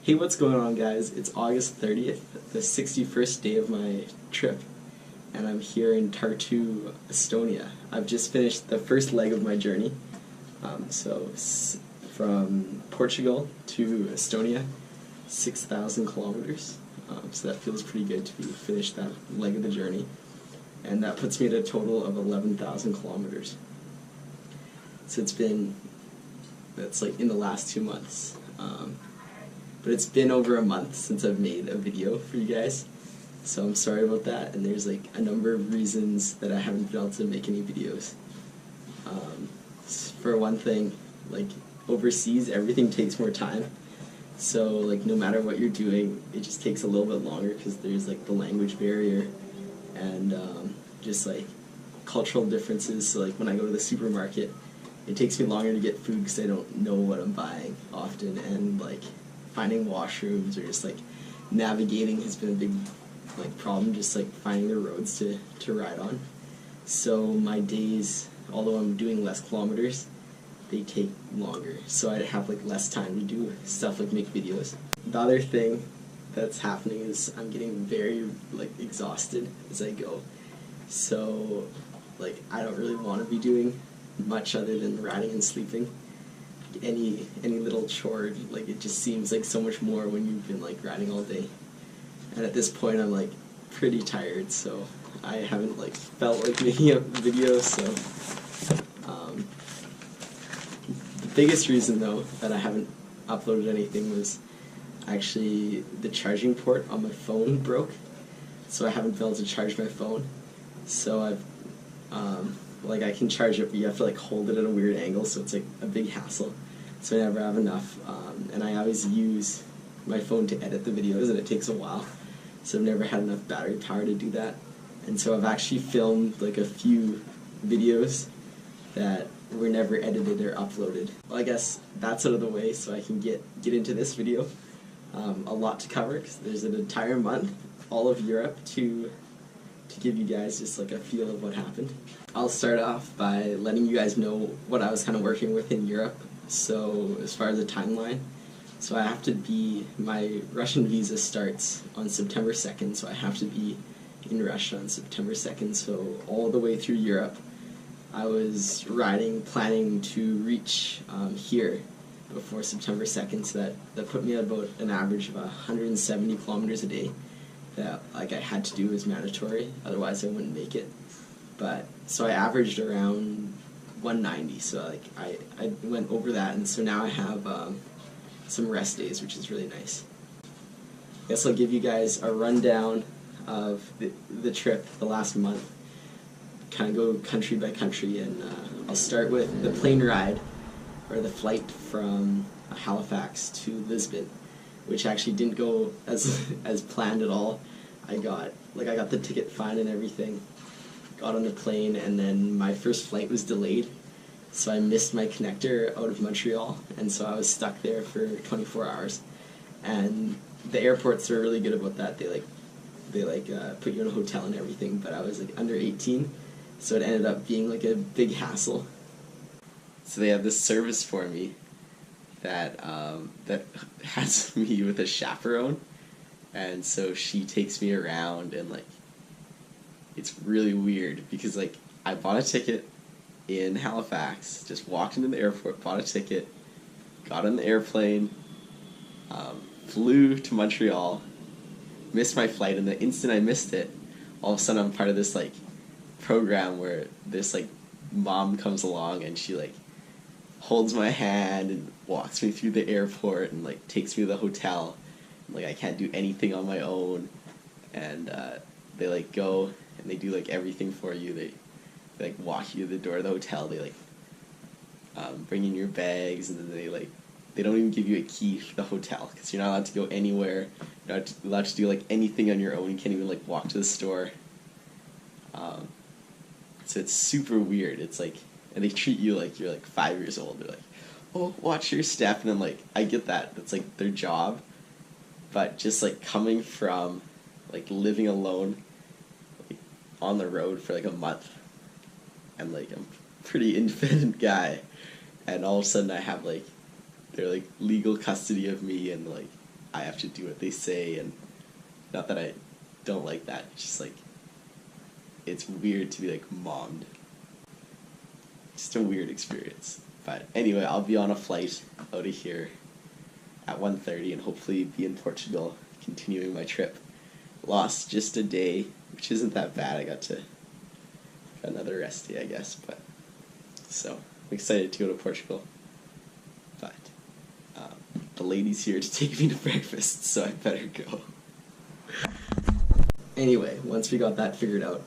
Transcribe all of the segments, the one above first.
Hey, what's going on, guys? It's August 30th, the 61st day of my trip, and I'm here in Tartu, Estonia. I've just finished the first leg of my journey, from Portugal to Estonia, 6,000 kilometers, so that feels pretty good to be finished that leg of the journey, and that puts me at a total of 11,000 kilometers. So that's like in the last 2 months. But it's been over a month since I've made a video for you guys, so I'm sorry about that, and there's like a number of reasons that I haven't been able to make any videos. For one thing, like overseas, everything takes more time, so like no matter what you're doing, it just takes a little bit longer because there's like the language barrier and just like cultural differences. So like when I go to the supermarket, it takes me longer to get food because I don't know what I'm buying often, and like finding washrooms or just like navigating has been a big like problem, just like finding the roads to ride on. So my days, although I'm doing less kilometers, they take longer, so I have like less time to do stuff like make videos. The other thing that's happening is I'm getting very like exhausted as I go, so like I don't really want to be doing much other than riding and sleeping. Any little chore, like it just seems like so much more when you've been like riding all day, and at this point I'm like pretty tired, so I haven't like felt like making a video. So the biggest reason though that I haven't uploaded anything was actually the charging port on my phone broke, so I haven't been able to charge my phone. So I've like I can charge it, but you have to like hold it at a weird angle, so it's like a big hassle. So I never have enough, and I always use my phone to edit the videos, and it takes a while. So I've never had enough battery power to do that. And so I've actually filmed like a few videos that were never edited or uploaded. Well, I guess that's out of the way, so I can get into this video. A lot to cover because there's an entire month, all of Europe, to give you guys just like a feel of what happened. I'll start off by letting you guys know what I was kind of working with in Europe. So as far as the timeline, so I have to be, my Russian visa starts on September 2nd, so I have to be in Russia on September 2nd, so all the way through Europe I was planning to reach here before September 2nd, so that put me at about an average of 170 kilometers a day that like I had to do as mandatory, otherwise I wouldn't make it. But so I averaged around 190, so like I went over that, and so now I have some rest days, which is really nice. I guess I'll give you guys a rundown of the trip the last month, kind of go country by country, and I'll start with the plane ride, or the flight from Halifax to Lisbon, which actually didn't go as planned at all. I got the ticket fine and everything, got on the plane, and then my first flight was delayed, so I missed my connector out of Montreal, and so I was stuck there for 24 hours. And the airports are really good about that. They put you in a hotel and everything, but I was like under 18, so it ended up being like a big hassle. So they have this service for me that has me with a chaperone, and so she takes me around, and like it's really weird because like I bought a ticket in Halifax, just walked into the airport, bought a ticket, got on the airplane, flew to Montreal, missed my flight, and the instant I missed it, all of a sudden I'm part of this like program where this like mom comes along and she like holds my hand and walks me through the airport and like takes me to the hotel. Like I can't do anything on my own, and they like go and they do like everything for you. They like walk you to the door of the hotel. They like bring in your bags, and then they don't even give you a key for the hotel because you're not allowed to go anywhere. You're not allowed to do like anything on your own. You can't even like walk to the store. So it's super weird. It's like, and they treat you like you're like 5 years old. They're like, oh, watch your step, and I'm like, I get that. That's like their job. But just like coming from like living alone like, on the road for like a month, and like I'm a pretty independent guy, and all of a sudden I have like they're like legal custody of me, and like I have to do what they say, and not that I don't like that, it's just like, it's weird to be like mommed. Just a weird experience. But anyway, I'll be on a flight out of here at 1:30 and hopefully be in Portugal continuing my trip. Lost just a day, which isn't that bad. I got another rest day, I guess, but so I'm excited to go to Portugal. But the lady's here to take me to breakfast, so I better go. Anyway, once we got that figured out,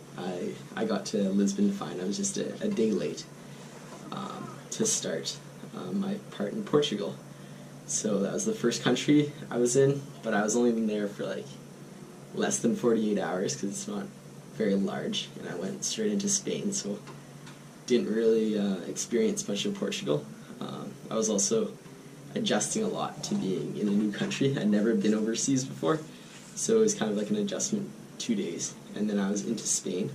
I got to Lisbon fine. I was just a day late to start my part in Portugal. So that was the first country I was in, but I was only in there for like less than 48 hours because it's not very large, and I went straight into Spain, so didn't really experience much of Portugal. I was also adjusting a lot to being in a new country. I'd never been overseas before, so it was kind of like an adjustment 2 days, and then I was into Spain.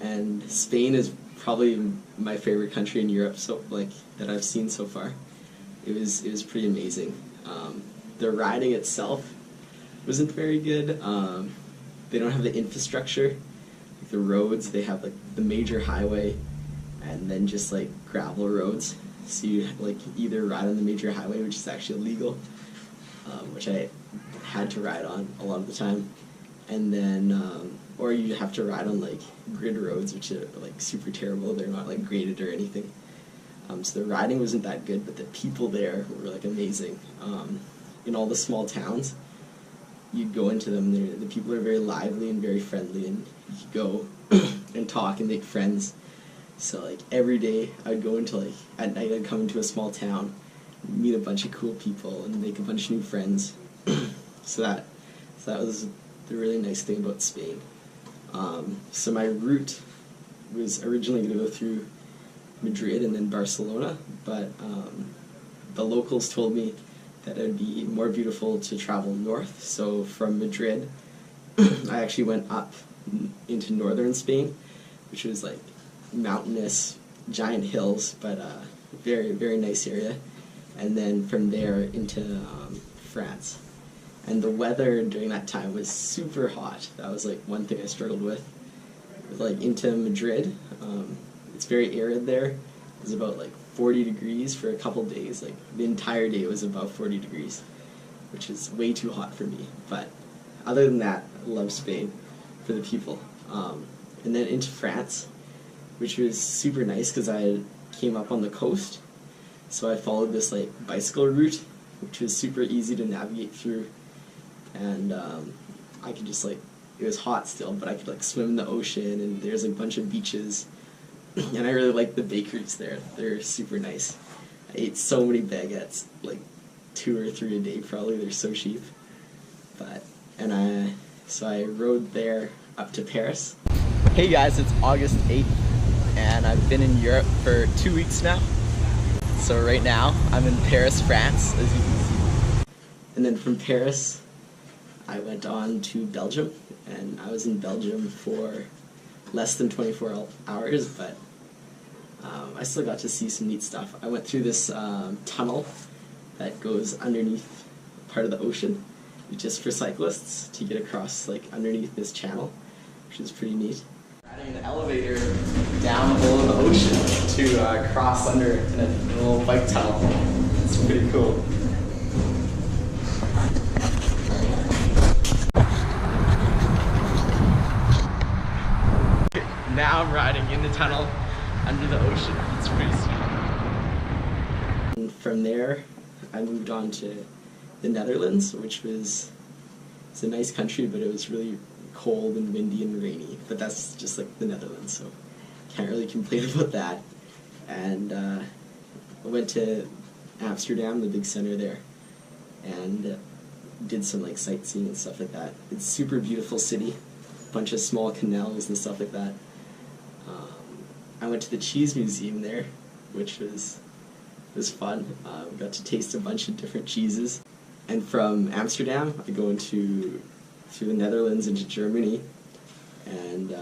And Spain is probably my favorite country in Europe, so like that I've seen so far. It was pretty amazing. The riding itself wasn't very good. They don't have the infrastructure, like the roads. They have like the major highway, and then just like gravel roads. So you like either ride on the major highway, which is actually illegal, which I had to ride on a lot of the time, and then or you have to ride on like grid roads, which are like super terrible. They're not like graded or anything. So the riding wasn't that good, but the people there were like amazing. In all the small towns, you'd go into them, the people are very lively and very friendly, and you could go and talk and make friends. So like every day I'd go into like, at night I'd come into a small town, meet a bunch of cool people and make a bunch of new friends. so that was the really nice thing about Spain. So my route was originally going to go through Madrid and then Barcelona, but the locals told me that it would be more beautiful to travel north. So from Madrid, I actually went up into northern Spain, which was like mountainous, giant hills, but very, very nice area. And then from there into France. And the weather during that time was super hot. That was like one thing I struggled with. Like into Madrid, it's very arid there. It was about like 40 degrees for a couple days. Like the entire day it was about 40 degrees, which is way too hot for me. But other than that, I love Spain for the people. And then into France, which was super nice because I came up on the coast. So I followed this like bicycle route, which was super easy to navigate through. And I could just like, it was hot still, but I could like swim in the ocean, and there's like a bunch of beaches. And I really like the bakeries there. They're super nice. I ate so many baguettes, like 2 or 3 a day probably. They're so cheap. So I rode there up to Paris. Hey guys, it's August 8th, and I've been in Europe for 2 weeks now. So right now, I'm in Paris, France, as you can see. And then from Paris, I went on to Belgium, and I was in Belgium for less than 24 hours, but I still got to see some neat stuff. I went through this tunnel that goes underneath part of the ocean, just for cyclists to get across like underneath this channel, which is pretty neat. Riding an elevator down below the ocean to cross under in a little bike tunnel. It's pretty cool. Now I'm riding in the tunnel under the ocean. It's pretty sweet. And from there, I moved on to the Netherlands, which was, it's a nice country, but it was really cold and windy and rainy. But that's just like the Netherlands, so can't really complain about that. And I went to Amsterdam, the big center there, and did some like sightseeing and stuff like that. It's a super beautiful city, bunch of small canals and stuff like that. I went to the cheese museum there, which was fun. We got to taste a bunch of different cheeses. And from Amsterdam, I go through the Netherlands into Germany, and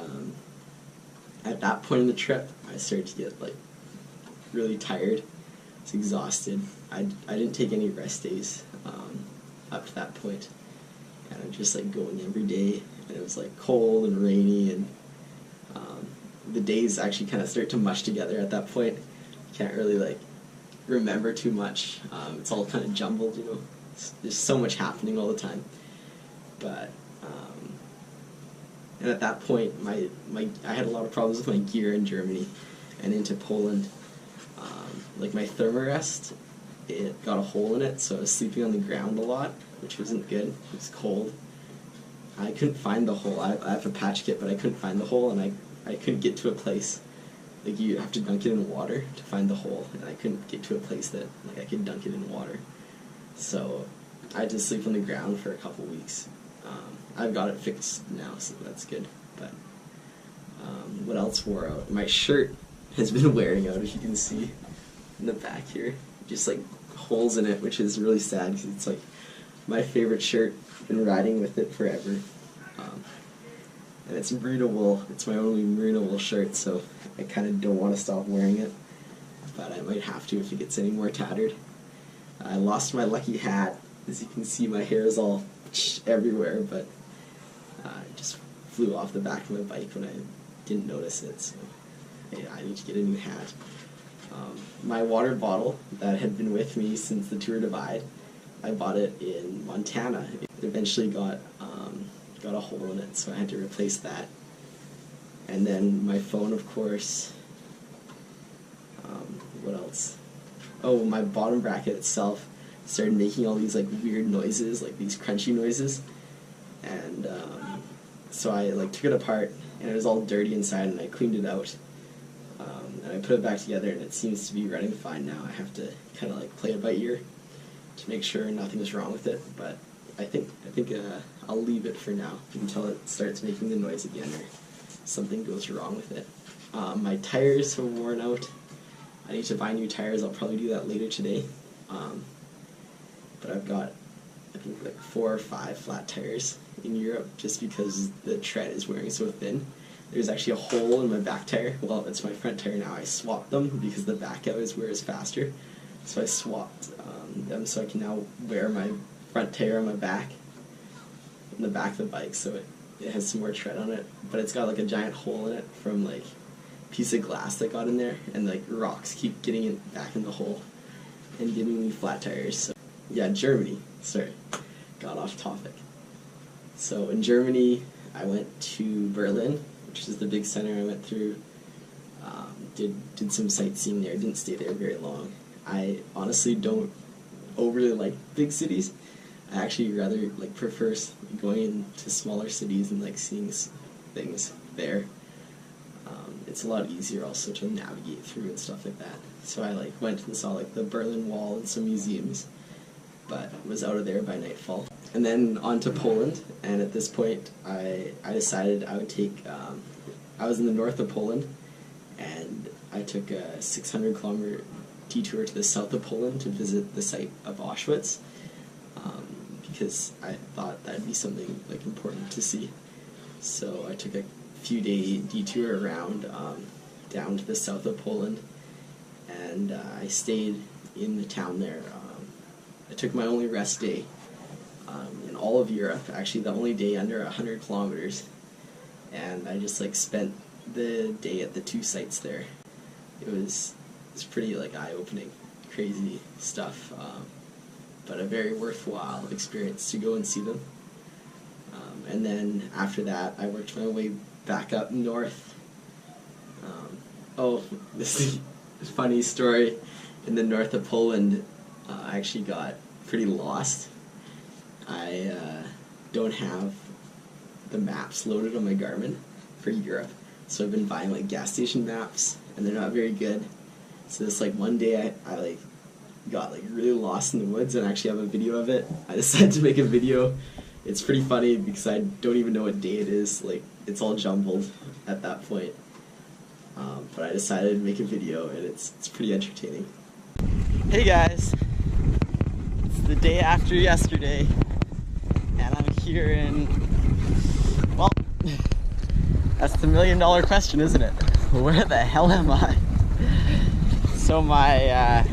at that point in the trip, I started to get like really tired. I was exhausted. I didn't take any rest days. I up to that point. And I'm just like going every day, and it was like cold and rainy, and the days actually kind of start to mush together at that point. You can't really like remember too much. It's all kind of jumbled, you know. There's so much happening all the time. But and at that point, I had a lot of problems with my gear in Germany and into Poland. Like my thermarest, it got a hole in it, so I was sleeping on the ground a lot, which wasn't good. It was cold. I couldn't find the hole. I have a patch kit, but I couldn't find the hole, and I couldn't get to a place. Like, you have to dunk it in water to find the hole, and I couldn't get to a place that like I could dunk it in water. So I had to sleep on the ground for a couple weeks. I've got it fixed now, so that's good. But what else wore out? My shirt has been wearing out, as you can see in the back here. Just like holes in it, which is really sad because it's like my favorite shirt. I've been riding with it forever. And it's merino wool. It's my only merino wool shirt, so I kind of don't want to stop wearing it. But I might have to if it gets any more tattered. I lost my lucky hat. As you can see, my hair is all everywhere, but it just flew off the back of my bike when I didn't notice it, so I need to get a new hat. My water bottle that had been with me since the Tour Divide, I bought it in Montana. It eventually got a hole in it, so I had to replace that. And then my phone, of course. What else? Oh, my bottom bracket itself started making all these like weird noises, like these crunchy noises. And so I like took it apart, and it was all dirty inside, and I cleaned it out. And I put it back together, and it seems to be running fine now. I have to kind of like play it by ear to make sure nothing's wrong with it, but I think I'll leave it for now until it starts making the noise again or something goes wrong with it. My tires are worn out. I need to buy new tires. I'll probably do that later today. But I've got, I think, like 4 or 5 flat tires in Europe just because the tread is wearing so thin. There's actually a hole in my back tire. Well, it's my front tire now. I swapped them because the back always wears faster. So I swapped them so I can now wear my front tire on my back, in the back of the bike, so it has some more tread on it. But it's got like a giant hole in it from like a piece of glass that got in there, and like rocks keep getting it back in the hole and giving me flat tires. So yeah, Germany. Sorry, got off topic. So in Germany, I went to Berlin, which is the big center. I went through, did some sightseeing there. Didn't stay there very long. I honestly don't overly like big cities. I actually rather like prefer going into smaller cities and like seeing things there. It's a lot easier also to navigate through and stuff like that. So I like went and saw like the Berlin Wall and some museums, but was out of there by nightfall. And then on to Poland, and at this point I decided I would take, I was in the north of Poland, and I took a 600-kilometer detour to the south of Poland to visit the site of Auschwitz, because I thought that'd be something like important to see. So I took a few-day detour around down to the south of Poland, and I stayed in the town there. I took my only rest day in all of Europe, actually the only day under 100 kilometers, and I just like spent the day at the 2 sites there. It was pretty like eye-opening, crazy stuff, but a very worthwhile experience to go and see them. And then after that, I worked my way back up north. Oh, this is a funny story. In the north of Poland, I actually got pretty lost. I don't have the maps loaded on my Garmin for Europe, so I've been buying like gas station maps, and they're not very good. So this like one day I like got like really lost in the woods, and I actually have a video of it. I decided to make a video. It's pretty funny because I don't even know what day it is. Like, it's all jumbled at that point. But I decided to make a video, and it's pretty entertaining. Hey guys, it's the day after yesterday, and I'm here in, well, that's the $1,000,000 question, isn't it? Where the hell am I? So my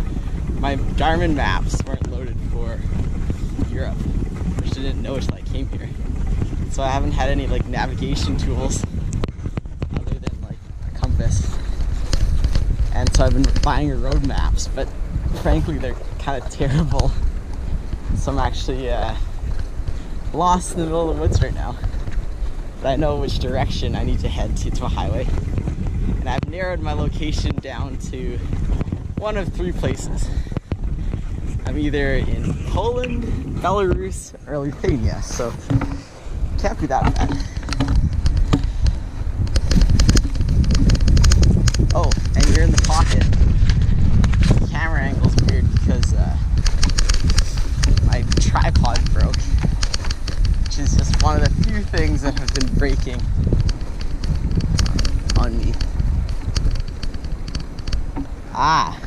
Garmin maps weren't loaded for Europe, actually didn't know until I came here. So I haven't had any like navigation tools other than like a compass. And so I've been buying road maps, but frankly they're kind of terrible. So I'm actually lost in the middle of the woods right now. But I know which direction I need to head to a highway. And I've narrowed my location down to one of 3 places. I'm either in Poland, Belarus, or Lithuania, so can't be that bad. Oh, and you're in the pocket. The camera angle's weird because my tripod broke, which is just one of the few things that have been breaking on me. Ah.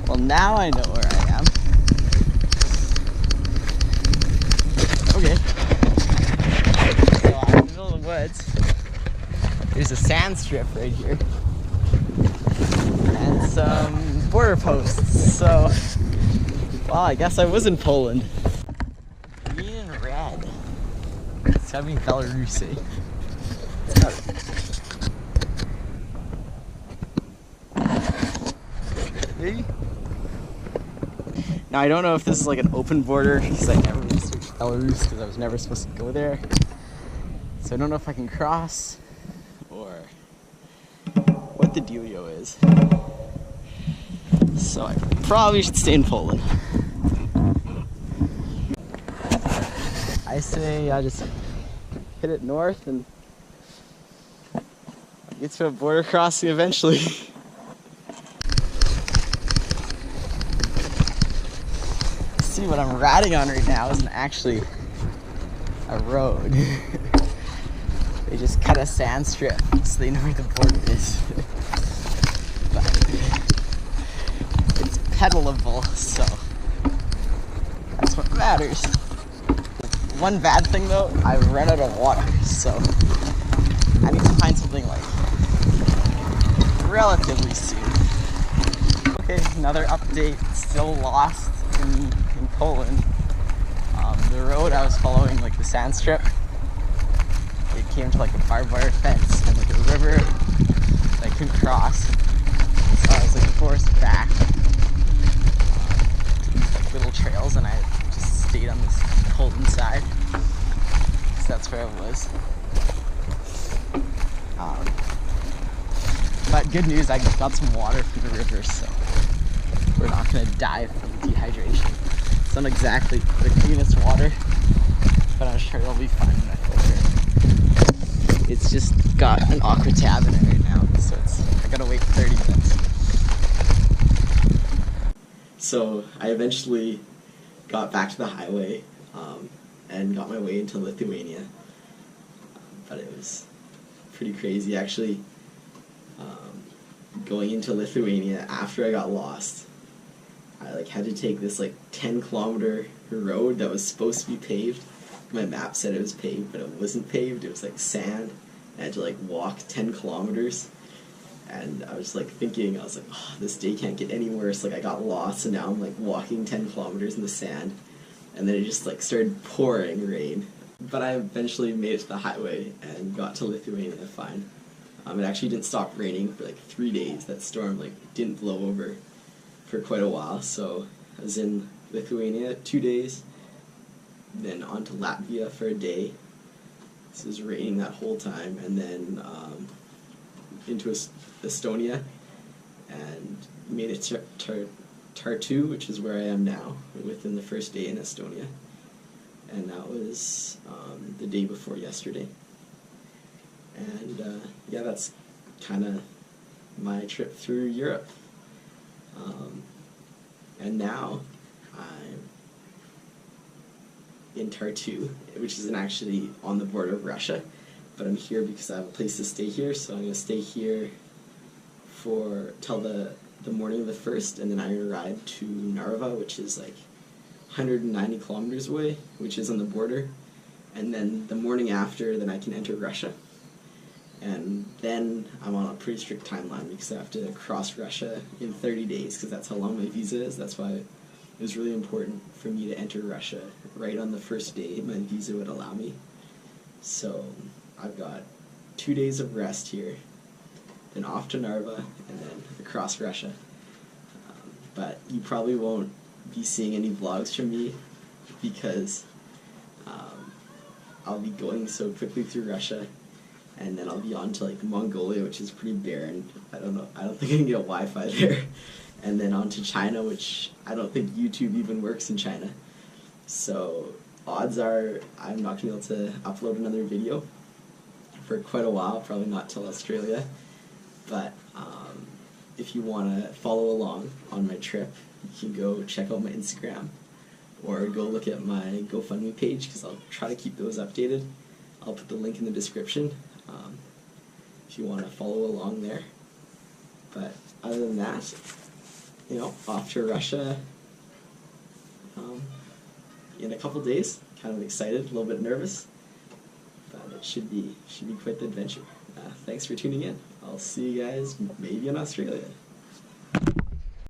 Well, now I know where I am. Okay. So I'm in the middle of the woods. There's a sand strip right here. And some border posts. So, well, I guess I was in Poland. Green and red. It's gotta be Belarus. Maybe? Now I don't know if this is like an open border because I never researched Belarus because I was never supposed to go there. So I don't know if I can cross or what the dealio is. So I probably should stay in Poland. I say I just hit it north and get to a border crossing eventually. See, what I'm riding on right now isn't actually a road. They just cut a sand strip so they know where the border is. But it's pedalable, so that's what matters. One bad thing though, I've run out of water, so I need to find something like relatively soon. Okay, another update, still lost in Poland. The road I was following, like the sand strip, it came to like a barbed wire fence and like a river that I couldn't cross. So I was like forced back to these like little trails, and I just stayed on this Poland side. So that's where I was. But good news, I got some water from the river, so we're not gonna die from dehydration. It's not exactly the cleanest water, but I'm sure it'll be fine when I filter it. It's just got an aqua tab in it right now, so I gotta wait 30 minutes. So I eventually got back to the highway and got my way into Lithuania, but it was pretty crazy actually. Going into Lithuania after I got lost, I like had to take this like 10-kilometer road that was supposed to be paved. My map said it was paved, but it wasn't paved. It was like sand. I had to like walk 10 kilometers. And I was like thinking, I was like, oh, this day can't get any worse. Like I got lost and now I'm like walking 10 kilometers in the sand. And then it just like started pouring rain. But I eventually made it to the highway and got to Lithuania fine. It actually didn't stop raining for like 3 days. That storm like didn't blow over for quite a while. So I was in Lithuania 2 days, then on to Latvia for a day. This was raining that whole time, and then into Estonia, and made it to Tartu, which is where I am now, within the first day in Estonia. And that was the day before yesterday. And yeah, that's kind of my trip through Europe. And now I'm in Tartu, which isn't actually on the border of Russia, but I'm here because I have a place to stay here, so I'm going to stay here till the morning of the 1st, and then I'm going to ride to Narva, which is like 190 kilometers away, which is on the border, and then the morning after, then I can enter Russia. And then I'm on a pretty strict timeline because I have to cross Russia in 30 days because that's how long my visa is. That's why it was really important for me to enter Russia right on the first day my visa would allow me. So I've got 2 days of rest here, then off to Narva, and then across Russia. But you probably won't be seeing any vlogs from me because I'll be going so quickly through Russia, and then I'll be on to like Mongolia, which is pretty barren. I don't think I can get Wi-Fi there. And then on to China, which I don't think YouTube even works in China. So odds are I'm not going to be able to upload another video for quite a while, probably not till Australia. But if you want to follow along on my trip, you can go check out my Instagram or go look at my GoFundMe page, because I'll try to keep those updated. I'll put the link in the description if you want to follow along there. But other than that, off to Russia in a couple days. Kind of excited, a little bit nervous, but it should be quite the adventure. Thanks for tuning in. I'll see you guys maybe in Australia.